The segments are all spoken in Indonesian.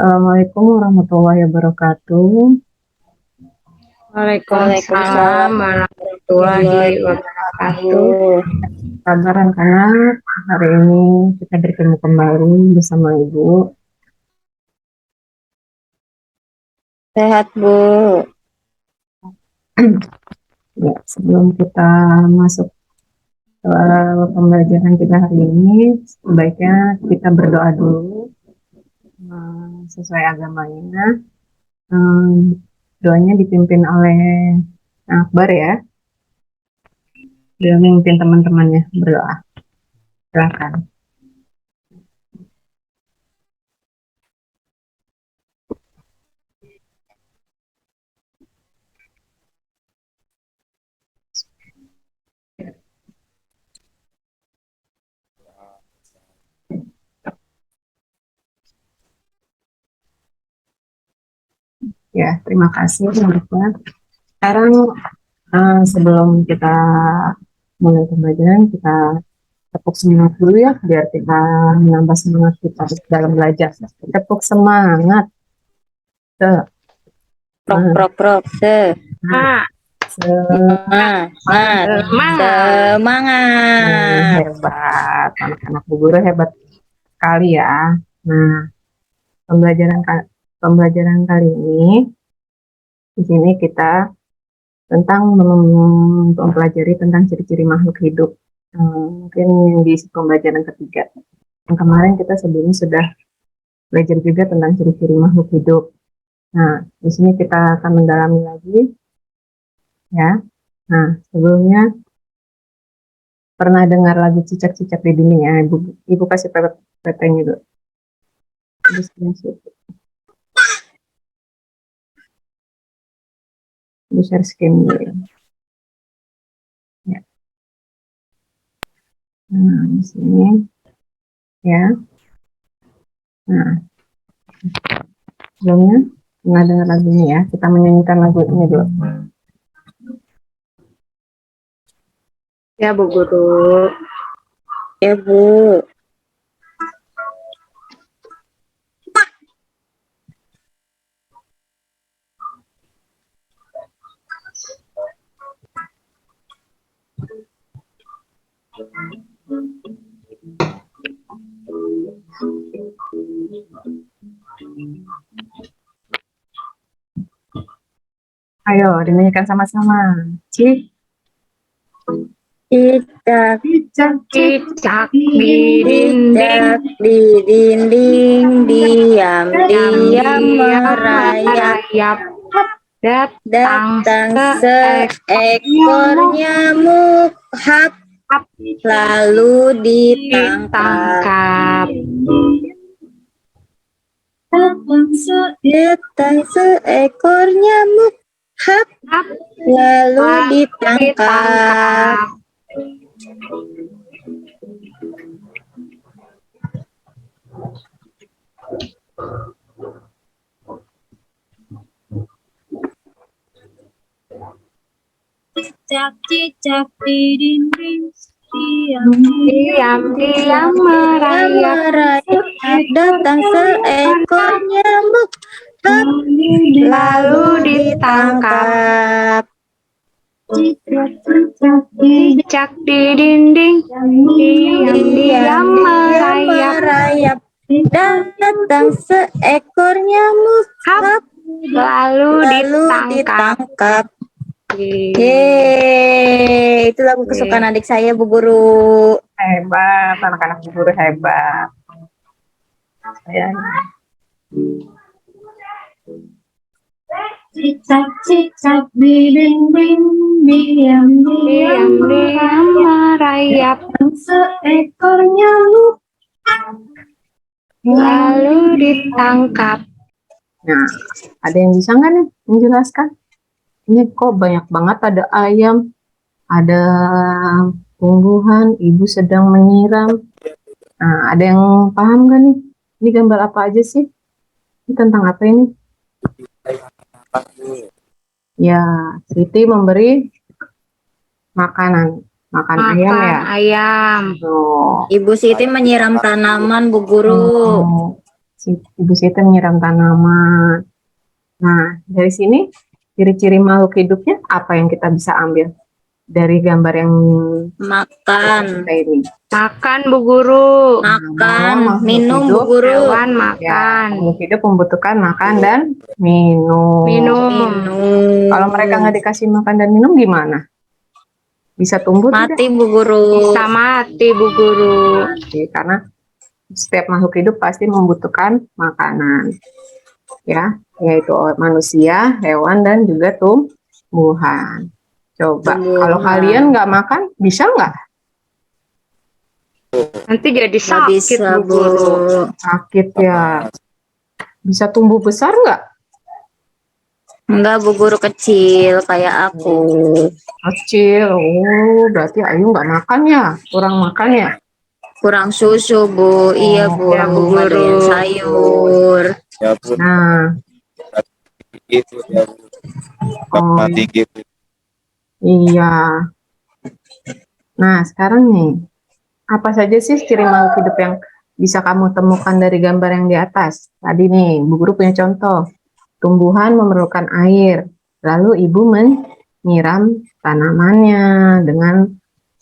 Assalamualaikum warahmatullahi wabarakatuh. Waalaikumsalam warahmatullahi wabarakatuh. Kabar anak-anak, hari ini kita bertemu kembali bersama Ibu. Sehat, Bu. Ya, sebelum kita masuk ke pembelajaran kita hari ini, sebaiknya kita berdoa dulu sesuai agamanya. Doanya dipimpin oleh Akbar ya. Dia memimpin teman-temannya berdoa. Silakan. Ya, terima kasih teman-teman. Sekarang sebelum kita mulai pembelajaran, kita tepuk semangat dulu ya, biar kita menambah semangat kita dalam belajar. Tepuk semangat. Prok. Semangat. Hebat, anak-anak Bu Guru hebat sekali ya. Nah, pembelajaran kali ini di sini kita tentang mempelajari tentang ciri-ciri makhluk hidup. Mungkin di pembelajaran ketiga. Yang kemarin kita sebelumnya sudah belajar juga tentang ciri-ciri makhluk hidup. Nah, di sini kita akan mendalami lagi, ya. Nah, sebelumnya pernah dengar lagu cicak-cicak di dinding ya? Ibu kasih PT-nya dulu. Ibu share screen dulu. Ya. Nah, di sini, ya. Nah, sebelumnya pernah dengar lagunya ya? Kita menyanyikan lagu ini dulu. Ya, Bu Guru. Ya, Bu. Ayo, dinyanyikan sama-sama. Cicak di dinding, diam merayap. Datang seekor nyamuk, lalu ditangkap. Datang seekor nyamuk, lalu ditangkap. Cicak di dinding, diam merayap. Datang seekor nyamuk, lalu ditangkap. Cicak di dinding, diam merayap. Datang seekor nyamuk, Lalu ditangkap. Yeay, itu lagu kesukaan adik saya, Bu Guru. Hebat, anak-anak Bu Guru hebat. Cicak di dinding, diam merayap. Seekor nyamuk, lalu ditangkap. Nah, ada yang bisa nggak nih menjelaskan? Ini kok banyak banget, ada ayam, ada tumbuhan, ibu sedang menyiram. Nah, ada yang paham nggak nih? Ini gambar apa aja sih? Ini tentang apa ini? Ya, Siti memberi makan ayam ya. Ayam. Oh. Ibu Siti menyiram tanaman, Bu Guru. Ibu Siti menyiram tanaman. Nah, dari sini ciri-ciri makhluk hidupnya apa yang kita bisa ambil dari gambar yang Makan, kita ini? Makan, Bu Guru. makan, makhluk minum, Bu hidup, Guru. Hewan Ya, makan. makhluk hidup membutuhkan makan dan minum. Minum. Minum. Kalau mereka nggak dikasih makan dan minum gimana? Bisa tumbuh tidak? Mati, Bu Guru. Bisa mati, Bu Guru. Mati, karena setiap makhluk hidup pasti membutuhkan makanan, ya, yaitu manusia, hewan, dan juga tumbuhan. Coba, kalau Tumbuhan. kalian nggak makan, bisa nggak? Nanti jadi Nggak sakit, bisa, Bu Guru. Sakit ya. Bisa tumbuh besar nggak? Enggak, Bu Guru, kecil kayak aku. Kecil. Oh, berarti Ayu nggak makan ya? Kurang makan ya? Kurang susu, Bu. Iya, Bu. ya, Bu Nggak doyan Guru. sayur. Nah, gitu ya oh mati gitu. iya. Nah, sekarang nih, apa saja sih ciri makhluk hidup yang bisa kamu temukan dari gambar yang di atas? Tadi nih, Bu Guru punya contoh. Tumbuhan memerlukan air, lalu ibu menyiram tanamannya dengan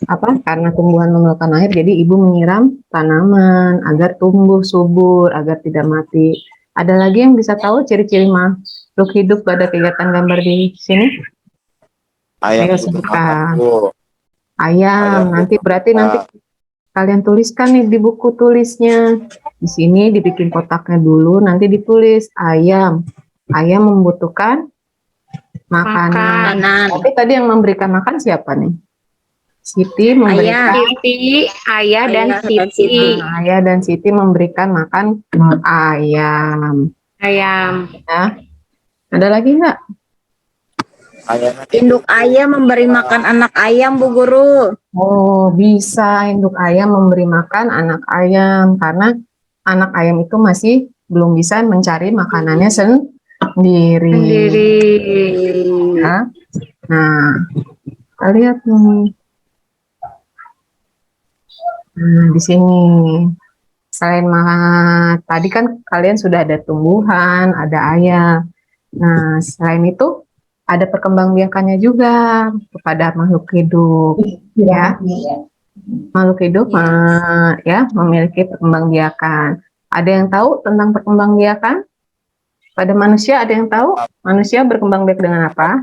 apa? Karena tumbuhan memerlukan air, jadi ibu menyiram tanaman agar tumbuh subur, agar tidak mati. Ada lagi yang bisa tahu ciri-ciri makhluk hidup pada kegiatan gambar di sini? Ayam Ayo butuh sebutkan. makan, Bu. Ayam, nanti berarti nanti kalian tuliskan nih di buku tulisnya. Di sini dibikin kotaknya dulu, nanti ditulis ayam. Ayam membutuhkan makanan. Makanan. Tapi tadi yang memberikan makan siapa nih? Siti memberikan. Siti, Ayah, dan Ayah dan Siti. Siti. Ayah dan Siti memberikan makan ayam. Ayam. Ya. Ada lagi nggak? Ayamnya Induk ayam memberi makan anak ayam, Bu Guru. Oh, bisa induk ayam memberi makan anak ayam karena anak ayam itu masih belum bisa mencari makanannya sendiri. Ya. Nah, kita lihat nih. Nah, di sini selain tadi kan kalian sudah ada tumbuhan, ada ayam. Nah, selain itu ada perkembangbiakannya juga kepada makhluk hidup, ya. Makhluk hidup ya memiliki perkembangbiakan. Ada yang tahu tentang perkembangbiakan? Pada manusia ada yang tahu? Manusia berkembang biak dengan apa?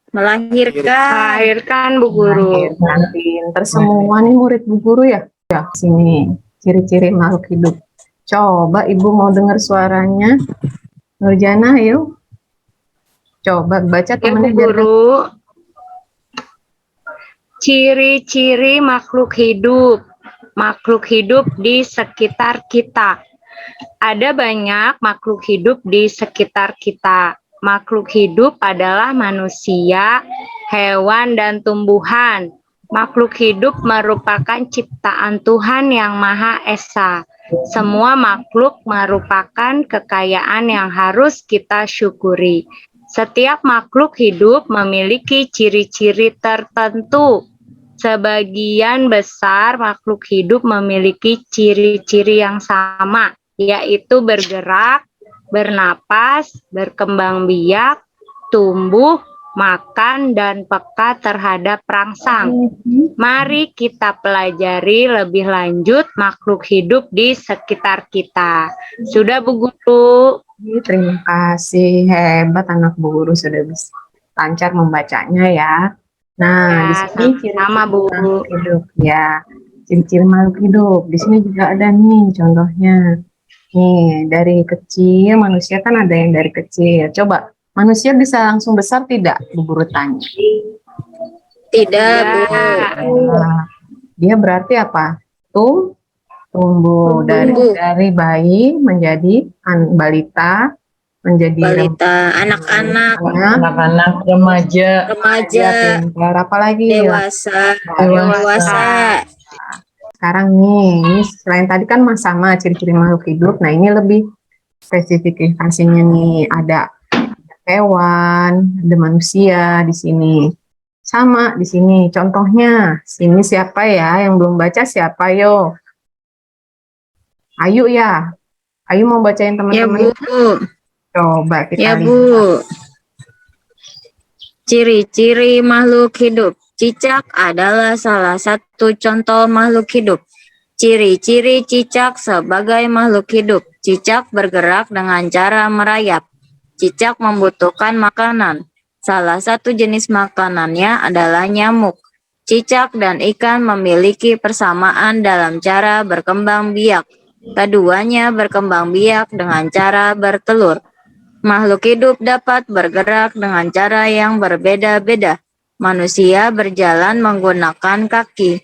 Melahirkan. Melahirkan, Bu Guru. Melahirkan. Pinter semua nih murid Bu Guru ya. Ya, sini ciri-ciri makhluk hidup. Coba Ibu mau dengar suaranya. Nurjana, yuk. Coba baca Ya, Bu temannya biar Guru. Ciri-ciri makhluk hidup. Makhluk hidup di sekitar kita. Ada banyak makhluk hidup di sekitar kita. Makhluk hidup adalah manusia, hewan, dan tumbuhan. Makhluk hidup merupakan ciptaan Tuhan yang Maha Esa. Semua makhluk merupakan kekayaan yang harus kita syukuri. Setiap makhluk hidup memiliki ciri-ciri tertentu. Sebagian besar makhluk hidup memiliki ciri-ciri yang sama, yaitu bergerak, bernapas, berkembang biak, tumbuh, makan, dan peka terhadap rangsang. Mari kita pelajari lebih lanjut makhluk hidup di sekitar kita. Sudah, Bu Guru? Terima kasih, hebat anak Bu Guru sudah bisa lancar membacanya ya. Nah, Ya, di sini ciri-ciri sama, Bu. makhluk hidup ya. Ciri-ciri makhluk hidup. Di sini juga ada nih contohnya. Nih, dari kecil manusia kan ada yang dari kecil. Coba, manusia bisa langsung besar tidak? Bu Guru tanya. Tidak, Bu. Nah, dia berarti apa? Tumbuh dari bayi menjadi balita, menjadi Balita, anak-anak, anak-anak, remaja, remaja, pintar, apalagi dewasa, dewasa. dewasa. Sekarang nih, ini selain tadi kan sama ciri-ciri makhluk hidup, nah ini lebih spesifikasinya nih, ada hewan, ada manusia di sini. Sama di sini, contohnya, sini siapa ya yang belum baca siapa yo? Ayu ya, Ayu mau bacain Ya, teman-teman? Bu. Coba kita Ya, lihat. Bu. Ciri-ciri makhluk hidup. Cicak adalah salah satu contoh makhluk hidup. Ciri-ciri cicak sebagai makhluk hidup. Cicak bergerak dengan cara merayap. Cicak membutuhkan makanan. Salah satu jenis makanannya adalah nyamuk. Cicak dan ikan memiliki persamaan dalam cara berkembang biak. Keduanya berkembang biak dengan cara bertelur. Makhluk hidup dapat bergerak dengan cara yang berbeda-beda. Manusia berjalan menggunakan kaki.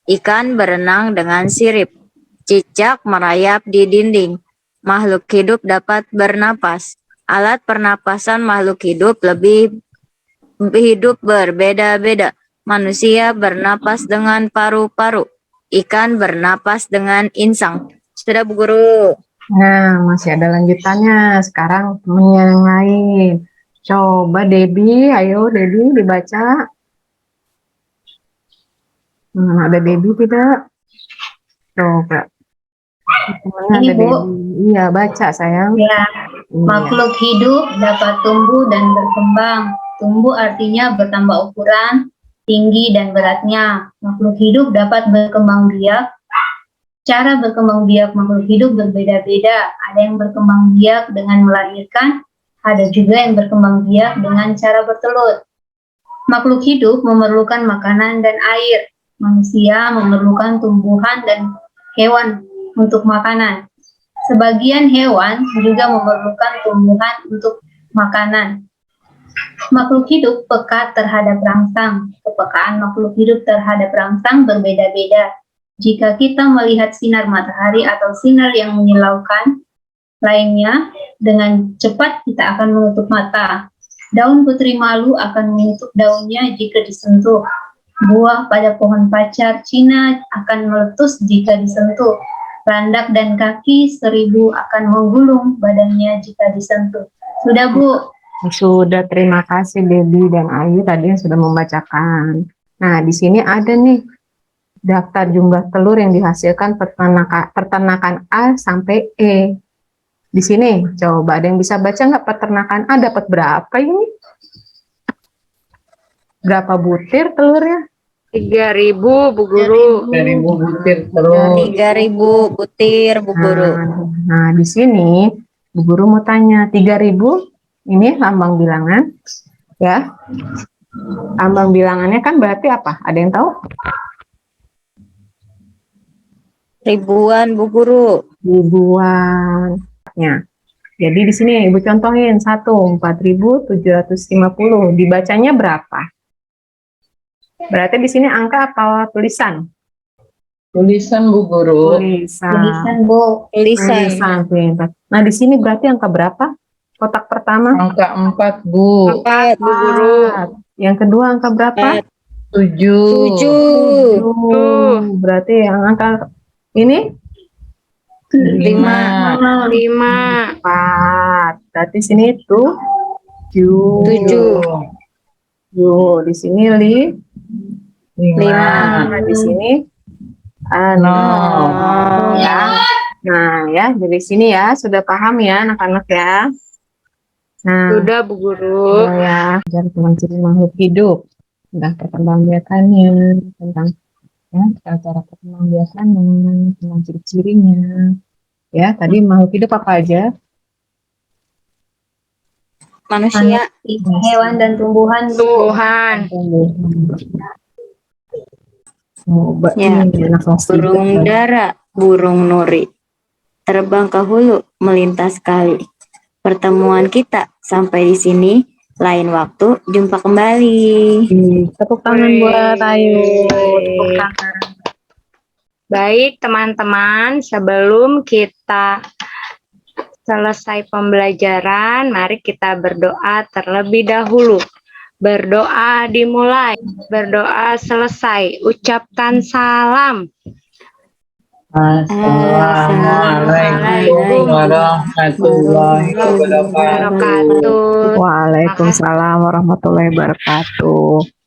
Ikan berenang dengan sirip. Cicak merayap di dinding. Makhluk hidup dapat bernapas. Alat pernapasan makhluk hidup berbeda-beda. Manusia bernapas dengan paru-paru. Ikan bernapas dengan insang. Sudah, Bu Guru. Nah, masih ada lanjutannya. Sekarang temennya yang lain. Coba Debbie, ayo Debbie dibaca. Ada Debbie tidak? Coba. Temennya Ini, ada Bu. Debbie. Iya, baca sayang. Ya, Iya. makhluk hidup dapat tumbuh dan berkembang. Tumbuh artinya bertambah ukuran, tinggi, dan beratnya. Makhluk hidup dapat berkembang biak. Cara berkembang biak makhluk hidup berbeda-beda. Ada yang berkembang biak dengan melahirkan, ada juga yang berkembang biak dengan cara bertelur. Makhluk hidup memerlukan makanan dan air. Manusia memerlukan tumbuhan dan hewan untuk makanan. Sebagian hewan juga memerlukan tumbuhan untuk makanan. Makhluk hidup peka terhadap rangsang. Kepekaan makhluk hidup terhadap rangsang berbeda-beda. Jika kita melihat sinar matahari atau sinar yang menyilaukan lainnya, dengan cepat kita akan menutup mata. Daun putri malu akan menutup daunnya jika disentuh. Buah pada pohon pacar Cina akan meletus jika disentuh. Landak dan kaki 1000 akan menggulung badannya jika disentuh. Sudah, Bu? Sudah, terima kasih Debbie dan Ayu tadi yang sudah membacakan. Nah, di sini ada nih daftar jumlah telur yang dihasilkan peternakan A sampai E. Di sini, coba ada yang bisa baca nggak peternakan A dapat berapa ini? Berapa butir telurnya? 3.000, Bu Guru. 3.000 butir telur. 3.000 butir, Bu Guru. Nah, di sini Bu Guru mau tanya, 3.000 ini lambang bilangan, ya. Lambang bilangannya kan berarti apa? Ada yang tahu? Ribuan, Bu Guru. Ribuan. Ya. Jadi di sini Ibu contohin 4.750. Dibacanya berapa? Berarti di sini angka apa tulisan? Tulisan, Bu Guru. Tulisan, Bu. Tulisan. Pintar. Nah, di sini berarti angka berapa? Kotak pertama? Angka 4, Bu. 4, Bu Guru. Yang kedua angka berapa? 7. 7. Berarti yang angka ini 5. 5. 4. Berarti sini 7. 7. Di sini 5. 5. Nah, di sini 0. Ya. Nah, ya, dari sini ya sudah paham ya anak-anak ya. Nah, Sudah, Bu Guru. ya, belajar tentang ciri makhluk hidup, tentang perkembangbiakannya, tentang ya cara perkembangbiakannya, tentang ciri-cirinya. Ya, tadi makhluk hidup apa aja? Manusia. Hewan dan tumbuhan, Bu. Tumbuhan. Ya. Ini anak kelas Burung 3. dara, burung nuri. Terbang ke hulu, melintas kali. Pertemuan kita sampai di sini. Lain waktu, jumpa kembali. Tepuk tangan buat Ayu. Tepuk tangan. Baik, teman-teman, sebelum kita selesai pembelajaran, mari kita berdoa terlebih dahulu. Berdoa dimulai, berdoa selesai. Ucapkan salam. Assalamualaikum warahmatullahi wabarakatuh. Wabarakatuh. Waalaikumsalam warahmatullahi wabarakatuh.